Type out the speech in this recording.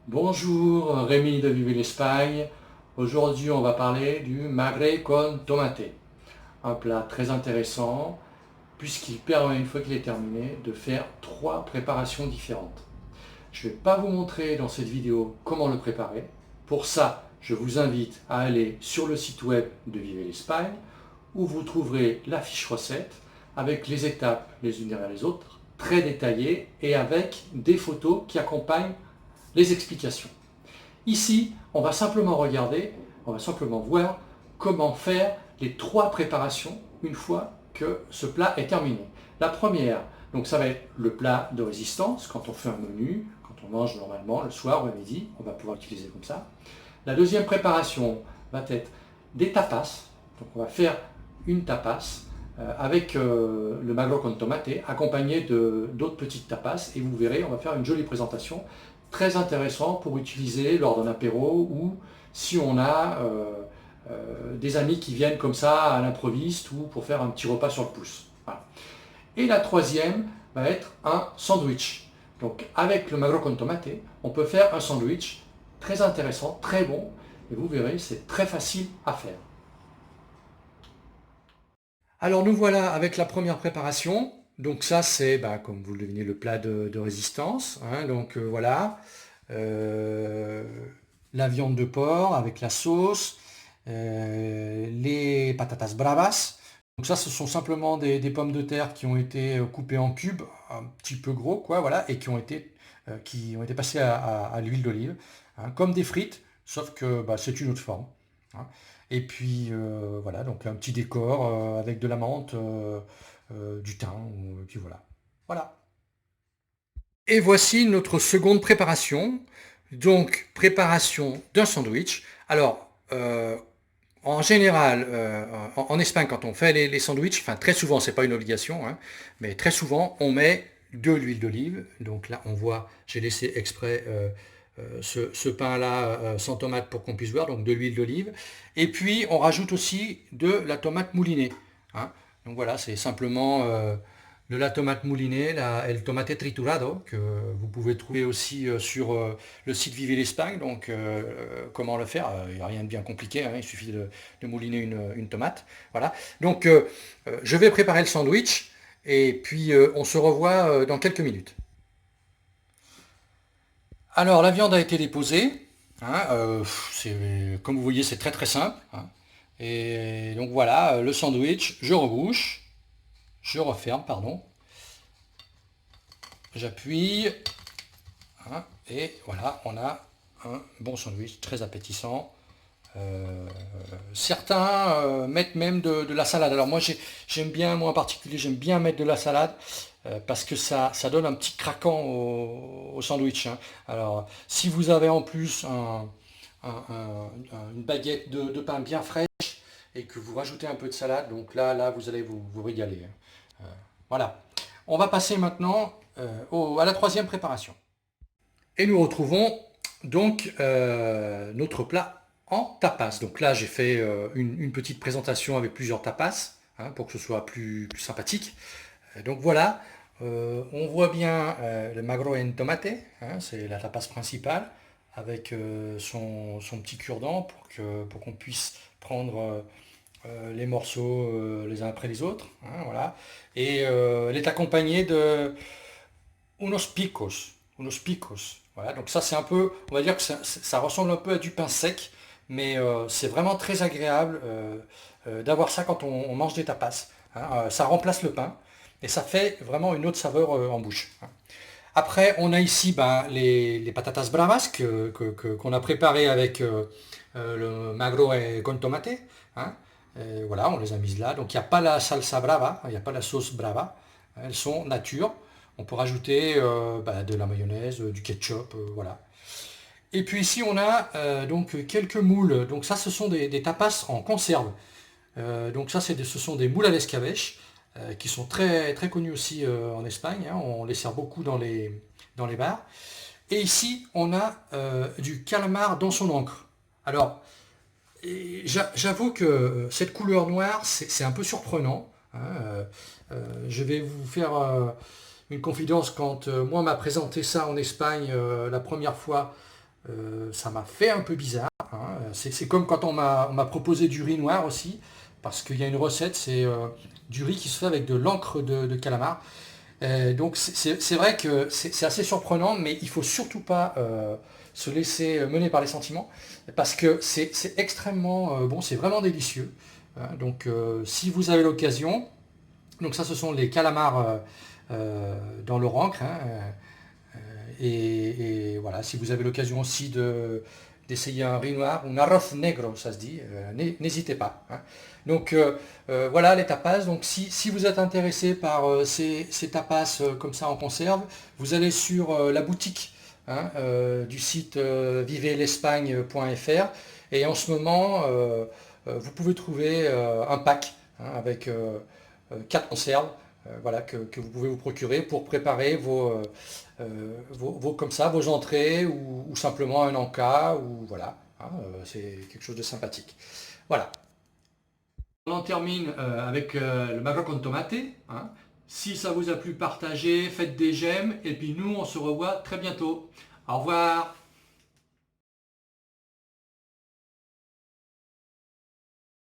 Bonjour, Rémi de Vive l'Espagne. Aujourd'hui, on va parler du magret con tomate. Un plat très intéressant puisqu'il permet, une fois qu'il est terminé, de faire trois préparations différentes. Je ne vais pas vous montrer dans cette vidéo comment le préparer. Pour ça, je vous invite à aller sur le site web de Vive l'Espagne où vous trouverez la fiche recette avec les étapes les unes derrière les autres, très détaillées et avec des photos qui accompagnent les explications. Ici, on va simplement regarder, on va simplement voir comment faire les trois préparations une fois que ce plat est terminé. La première, donc ça va être le plat de résistance, quand on fait un menu, quand on mange normalement le soir ou à midi, on va pouvoir l'utiliser comme ça. La deuxième préparation va être des tapas, donc on va faire une tapas avec le magro con tomate accompagné d'autres petites tapas et vous verrez, on va faire une jolie présentation très intéressant pour utiliser lors d'un apéro ou si on a des amis qui viennent comme ça à l'improviste ou pour faire un petit repas sur le pouce. Voilà. Et la troisième va être un sandwich. Donc avec le magro con tomate, on peut faire un sandwich très intéressant, très bon, et vous verrez, c'est très facile à faire. Alors nous voilà avec la première préparation. Donc ça c'est, comme vous le devinez, le plat de résistance, hein. Donc voilà, Euh, la viande de porc avec la sauce, les patatas bravas. Donc ça ce sont simplement des pommes de terre qui ont été coupées en cubes, un petit peu gros quoi, voilà, et qui ont été passées à l'huile d'olive, hein, comme des frites, sauf que c'est une autre forme, hein. Et puis voilà, donc un petit décor avec de la menthe, du thym, et puis voilà. Voilà. Et voici notre seconde préparation. Donc, préparation d'un sandwich. Alors, en général, en Espagne, quand on fait les sandwichs, enfin très souvent, c'est pas une obligation, hein, mais très souvent, on met de l'huile d'olive. Donc là, on voit, j'ai laissé exprès ce pain-là sans tomate pour qu'on puisse voir, donc de l'huile d'olive. Et puis, on rajoute aussi de la tomate moulinée, hein. Donc voilà, c'est simplement de la tomate moulinée, el tomate triturado, que vous pouvez trouver aussi sur le site Vive l'Espagne. Donc, comment le faire? Il n'y a rien de bien compliqué, hein, il suffit de mouliner une tomate. Voilà. Donc, je vais préparer le sandwich et puis on se revoit dans quelques minutes. Alors, la viande a été déposée, hein, comme vous voyez, c'est très très simple, hein. Et donc voilà, le sandwich, je rebouche, je referme, pardon, j'appuie, hein, et voilà, on a un bon sandwich très appétissant. Euh, Certains mettent même de la salade. Alors moi j'aime bien, moi en particulier, j'aime bien mettre de la salade parce que ça donne un petit craquant au sandwich, hein. Alors si vous avez en plus une baguette de pain bien fraîche et que vous rajoutez un peu de salade, donc là vous allez vous régaler, hein. Voilà. On va passer maintenant à la troisième préparation. Et nous retrouvons donc notre plat en tapas. Donc là, j'ai fait une petite présentation avec plusieurs tapas, hein, pour que ce soit plus sympathique. Donc voilà, on voit bien le magro en tomate, hein, c'est la tapas principale, avec son petit cure-dent pour qu'on puisse prendre les morceaux les uns après les autres, hein, voilà. Et elle est accompagnée de unos picos. Voilà, donc ça c'est un peu, on va dire que ça ressemble un peu à du pain sec, mais c'est vraiment très agréable d'avoir ça quand on mange des tapas, hein. Ça remplace le pain et ça fait vraiment une autre saveur en bouche, hein. Après, on a ici les patatas bravas qu'on a préparées avec le magro et con tomate, hein. Et voilà, on les a mises là. Donc il n'y a pas la salsa brava, il n'y a pas la sauce brava. Elles sont nature. On peut rajouter de la mayonnaise, du ketchup, voilà. Et puis ici on a donc quelques moules. Donc ça ce sont des tapas en conserve. Donc ça ce sont des moules à l'escabèche qui sont très très connus aussi en Espagne, hein. On les sert beaucoup dans les bars. Et ici on a du calamar dans son encre. Alors j'avoue que cette couleur noire c'est un peu surprenant, hein. Je vais vous faire une confidence, quand moi on m'a présenté ça en Espagne la première fois, ça m'a fait un peu bizarre, hein. C'est comme quand on m'a proposé du riz noir aussi, parce qu'il y a une recette, c'est du riz qui se fait avec de l'encre de calamar. Donc c'est vrai que c'est assez surprenant, mais il faut surtout pas se laisser mener par les sentiments, parce que c'est extrêmement bon, c'est vraiment délicieux, hein. Donc si vous avez l'occasion, donc ça ce sont les calamars dans leur encre, hein, et voilà, si vous avez l'occasion aussi d'essayer un riz noir, un arroz negro, ça se dit, n'hésitez pas, hein. Donc voilà les tapas. Donc si vous êtes intéressé par ces tapas comme ça en conserve, vous allez sur la boutique, hein, du site vivelespagne.fr, et en ce moment vous pouvez trouver un pack, hein, avec 4 conserves, voilà, que vous pouvez vous procurer pour préparer comme ça, vos entrées, ou simplement un encas, ou voilà, hein, c'est quelque chose de sympathique. Voilà. On en termine avec le magret con tomate, hein. Si ça vous a plu, partagez, faites des j'aime, et puis nous on se revoit très bientôt. Au revoir.